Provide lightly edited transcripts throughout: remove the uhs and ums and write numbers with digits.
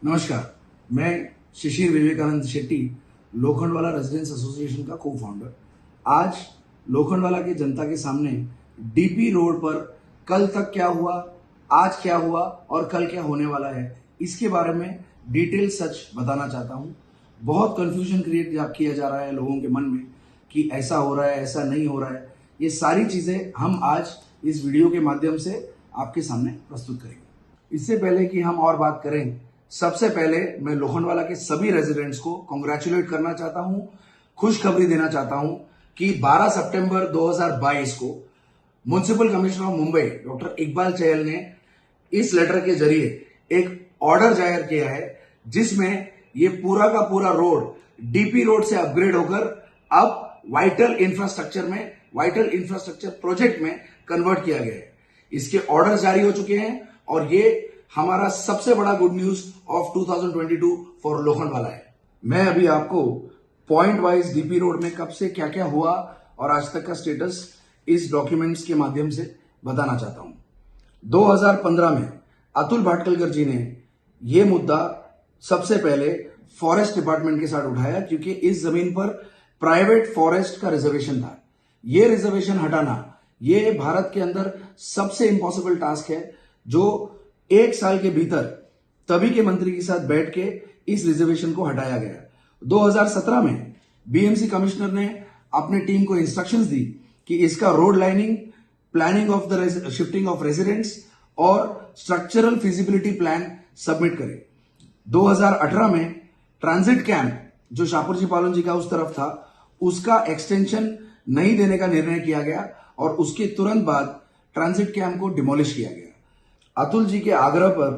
नमस्कार, मैं शिशिर Vivekanand Shetty, Lokhandwala residents association का को फाउंडर। आज लोखंडवाला के जनता के सामने डीपी रोड पर कल तक क्या हुआ, आज क्या हुआ और कल क्या होने वाला है, इसके बारे में डिटेल सच बताना चाहता हूं। बहुत कंफ्यूजन क्रिएट किया जा रहा है लोगों के मन में कि ऐसा हो रहा है, ऐसा नहीं हो रहा है। ये सारी चीजें हम आज इस वीडियो के माध्यम से आपके सामने प्रस्तुत करेंगे। इससे पहले कि हम और बात करें, सबसे पहले मैं लोखंडवाला के सभी रेजिडेंट्स को कांग्रेचुलेट करना चाहता हूं, खुशखबरी देना चाहता हूं कि 12 सितंबर 2022 को municipal commissioner of Mumbai doctor Iqbal Chahal ने इस लेटर के जरिए एक ऑर्डर जारी किया है, जिसमें ये पूरा का पूरा रोड डीपी रोड से अपग्रेड होकर अब वाइटल इंफ्रास्ट्रक्चर प्रोजेक्ट में कन्वर्ट किया गया है। इसके ऑर्डर जारी हो चुके हैं और ये हमारा सबसे बड़ा good news of 2022 for Lokhandwala है। मैं अभी आपको पॉइंट वाइज डीपी रोड में कब से क्या क्या हुआ और आज तक का स्टेटस इस डॉक्यूमेंट्स के माध्यम से बताना चाहता हूं। 2015 में अतुल भाटकलकर जी ने यह मुद्दा सबसे पहले फॉरेस्ट डिपार्टमेंट के साथ उठाया, क्योंकि इस जमीन पर प्राइवेट फॉरेस्ट का रिजर्वेशन था। यह रिजर्वेशन हटाना ये भारत के अंदर सबसे इंपॉसिबल टास्क है, जो 1 साल के भीतर तभी के मंत्री के साथ बैठ के इस रिजर्वेशन को हटाया गया। 2017 में बीएमसी कमिश्नर ने अपने टीम को इंस्ट्रक्शंस दी कि इसका road lining, planning of the shifting of residents और स्ट्रक्चरल फिजिबिलिटी प्लान सबमिट करे। 2018 में ट्रांजिट कैंप जो शाहपुर पालन जी का उस तरफ था, उसका एक्सटेंशन नहीं देने का निर्णय किया गया और उसके तुरंत बाद ट्रांजिट कैंप को डिमोलिश किया गया। अतुल जी के आग्रह पर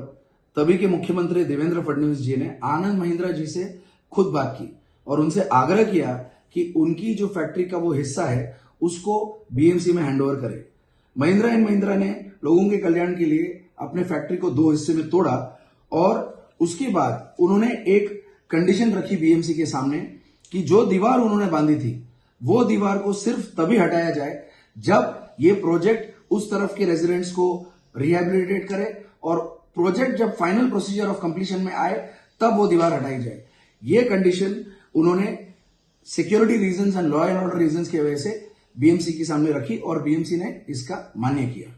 तभी के मुख्यमंत्री देवेंद्र फडणवीस जी ने आनंद महिंद्रा जी से खुद बात की और उनसे आग्रह किया कि उनकी जो फैक्ट्री का वो हिस्सा है उसको बीएमसी में हैंडओवर करे। महिंद्रा एंड महिंद्रा ने लोगों के कल्याण के लिए अपने फैक्ट्री को 2 हिस्से में तोड़ा और उसके बाद उन्होंने एक कंडीशन रखी बीएमसी के सामने कि जो दीवार उन्होंने बांधी थी वो दीवार को सिर्फ तभी हटाया जाए जब ये प्रोजेक्ट उस तरफ के रेजिडेंट्स को रिहेबिलिटेट करे और प्रोजेक्ट जब फाइनल प्रोसीजर ऑफ कंप्लीशन में आए तब वो दीवार हटाई जाए। ये कंडीशन उन्होंने security reasons and law and order reasons की वजह से बीएमसी के सामने रखी और बीएमसी ने इसका मान्य किया।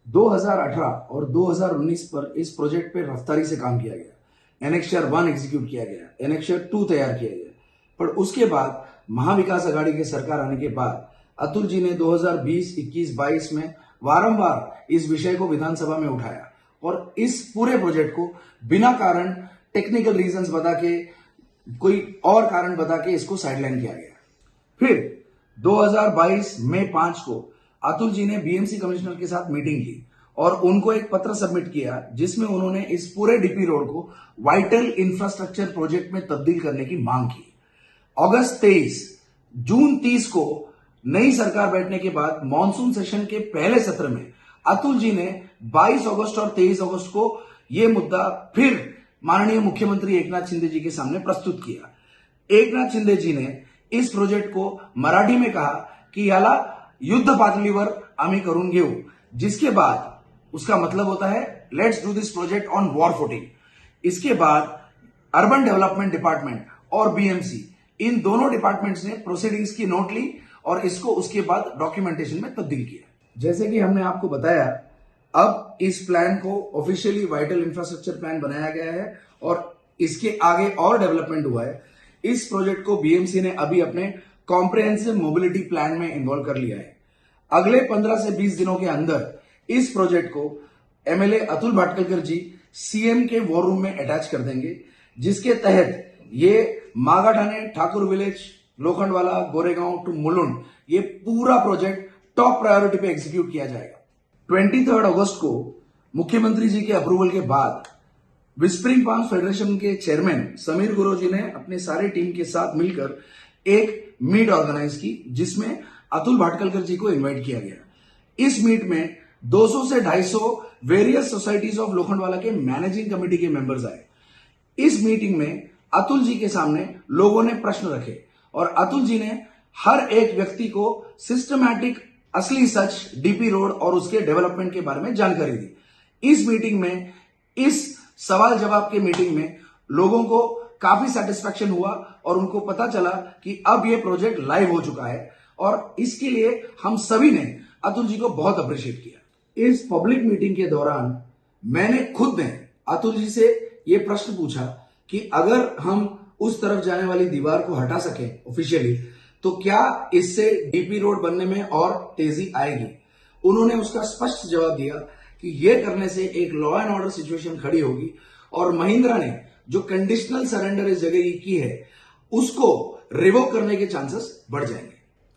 2018 और 2019 पर इस प्रोजेक्ट पे रफ्तारी से काम किया गया। एनेक्चर 1 एग्जीक्यूट किया गया, एनेक्चर 2 तैयार किया गया, पर उसके बाद महाविकास अघाड़ी की सरकार आने के बाद अतुल जी ने 2020, 21, 22 में वारंवार इस विषय को विधानसभा में उठाया और इस पूरे प्रोजेक्ट को बिना कारण टेक्निकल रीजंस बता के, कोई और कारण बता के इसको साइडलाइन किया गया। फिर 2022 मई 5 को अतुल जी ने बीएमसी कमिश्नर के साथ मीटिंग की और उनको एक पत्र सबमिट किया, जिसमें उन्होंने इस पूरे डीपी रोड को वाइटल इंफ्रास्ट्रक्चर प्रोजेक्ट में तब्दील करने की मांग की। अगस्त 23, जून 30 को नई सरकार बैठने के बाद मॉनसून सेशन के पहले सत्र में अतुल जी ने 22 अगस्त और 23 अगस्त को यह मुद्दा फिर माननीय मुख्यमंत्री एकनाथ शिंदे जी के सामने प्रस्तुत किया। एकनाथ शिंदे जी ने इस प्रोजेक्ट को मराठी में कहा कि याला युद्ध पातळीवर आम्ही करून घेऊ, जिसके बाद उसका मतलब होता है let's do this project on war footing. इसके बाद अर्बन डेवलपमेंट डिपार्टमेंट और बीएमसी, इन दोनों डिपार्टमेंट्स ने प्रोसीडिंग्स की नोट ली और इसको उसके बाद डॉक्यूमेंटेशन में तब्दील किया। जैसे कि हमने आपको बताया, अब इस प्लान को ऑफिशियली वाइटल इंफ्रास्ट्रक्चर प्लान बनाया गया है और इसके आगे और डेवलपमेंट हुआ है। इस प्रोजेक्ट को बीएमसी ने अभी अपने कॉम्प्रिहेंसिव मोबिलिटी प्लान में इन्वॉल्व कर लिया है। अगले 15 से 20 दिनों के अंदर इस प्रोजेक्ट को एमएलए अतुल भाटकलकर जी सीएम के वॉर रूम में अटैच कर देंगे, जिसके तहत ये मागाठाणे, ठाकुर विलेज, लोखंडवाला, गोरेगांव टू मुलुंड, ये पूरा प्रोजेक्ट टॉप प्रायोरिटी पे एग्जीक्यूट किया जाएगा। 23 अगस्त को मुख्यमंत्री जी के अप्रूवल के बाद विस्परिंग पाम्स फेडरेशन के चेयरमैन समीर गुरुजी ने अपने सारे टीम के साथ मिलकर एक मीट ऑर्गेनाइज की, जिसमें अतुल भाटकलकर जी को इनवाइट किया गया। इस मीट में 200 से 250 वेरियस सोसाइटीज ऑफ लोखंडवाला के मैनेजिंग कमेटी के मेंबर्स आए। इस मीटिंग में अतुल जी के सामने लोगों ने प्रश्न रखे और अतुल जी ने हर एक व्यक्ति को सिस्टमैटिक असली सच डीपी रोड और उसके डेवलपमेंट के बारे में जानकारी दी। इस मीटिंग में इस सवाल जवाब के मीटिंग में लोगों को काफी सेटिस्फेक्शन हुआ और उनको पता चला कि अब ये प्रोजेक्ट लाइव हो चुका है और इसके लिए हम सभी ने अतुल जी को बहुत अप्रिशिएट किया। इस पब्लिक मीटिंग के दौरान मैंने खुद ने अतुल जी से ये प्रश्न पूछा कि अगर हम उस तरफ जाने वाली दीवार को हटा सकें ऑफिशियली तो क्या इससे डीपी रोड बनने में और तेजी आएगी। उन्होंने उसका स्पष्ट जवाब दिया कि यह करने से एक लॉ एंड ऑर्डर सिचुएशन खड़ी होगी और महिंद्रा ने जो कंडीशनल सरेंडर इस जगह की है उसको रिवोक करने के चांसेस बढ़ जाएंगे।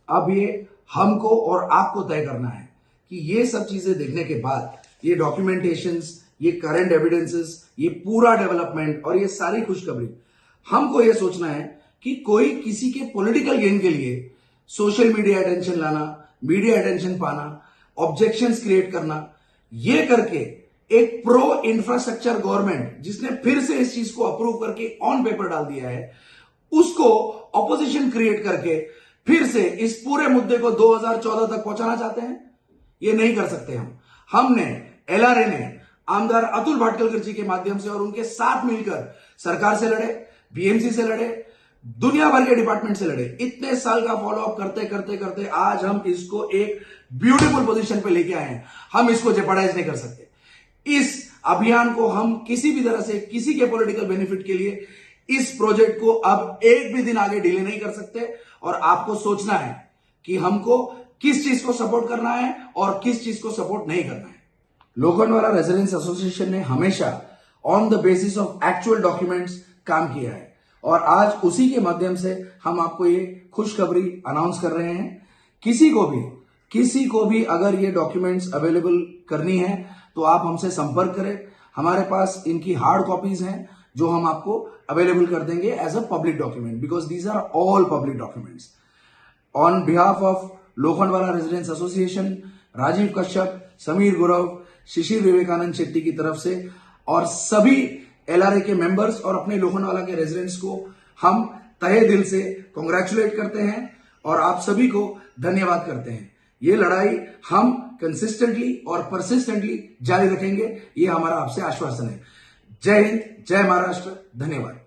अब ये हमको और आपको तय करना है कि ये सब चीजें देखने के बाद ये डॉक्यूमेंटेशंस, ये करंट एविडेंसेस, ये पूरा डेवलपमेंट और ये सारी खुशखबरी हमको ये सोचना है कि कोई किसी के पॉलिटिकल गेन के लिए सोशल मीडिया अटेंशन लाना, मीडिया अटेंशन पाना, ऑब्जेक्शंस क्रिएट करना, ये करके एक प्रो इंफ्रास्ट्रक्चर गवर्नमेंट जिसने फिर से इस चीज को अप्रूव करके ऑन पेपर डाल दिया है उसको ऑपोजिशन क्रिएट करके फिर से इस पूरे मुद्दे को 2014 तक पहुंचाना चाहते हैं। ये नहीं कर सकते हमने एलआरए ने आमदार अतुल भाटकलकर जी के माध्यम से और उनके साथ मिलकर सरकार से लड़े, बीएमसी से लड़े, दुनिया भर के डिपार्टमेंट से लड़े। इतने साल का फॉलो अप करते करते करते आज हम इसको एक ब्यूटीफुल पोजीशन पे लेके आए हैं। हम इसको जेपरडाइज नहीं कर सकते। इस अभियान को हम किसी भी तरह से किसी के पॉलिटिकल बेनिफिट के लिए इस प्रोजेक्ट को अब एक भी दिन आगे डिले नहीं कर सकते और आपको सोचना है कि हमको किस चीज को सपोर्ट करना है और किस चीज को सपोर्ट नहीं करना है। लोखंडवाला रेजिडेंट्स एसोसिएशन ने हमेशा on the basis of actual documents काम किया है और आज उसी के माध्यम से हम आपको ये खुशखबरी अनाउंस कर रहे हैं। किसी को भी अगर ये डॉक्यूमेंट्स अवेलेबल करनी है तो आप हमसे संपर्क करें। हमारे पास इनकी हार्ड कॉपीज हैं जो हम आपको अवेलेबल कर देंगे as a public document because these are all public documents. On behalf of Lokhandwala residents association, Rajiv Kashyap, Sameer Gurav, Shishir Vivekanand Shetty की तरफ से और सभी एलआरए के मेंबर्स और अपने लोखंडवाला के रेजिडेंट्स को हम तहे दिल से कांग्रेचुलेट करते हैं और आप सभी को धन्यवाद करते हैं। ये लड़ाई हम कंसिस्टेंटली और परसिस्टेंटली जारी रखेंगे, ये हमारा आपसे आश्वासन है। जय हिंद, जय महाराष्ट्र, धन्यवाद।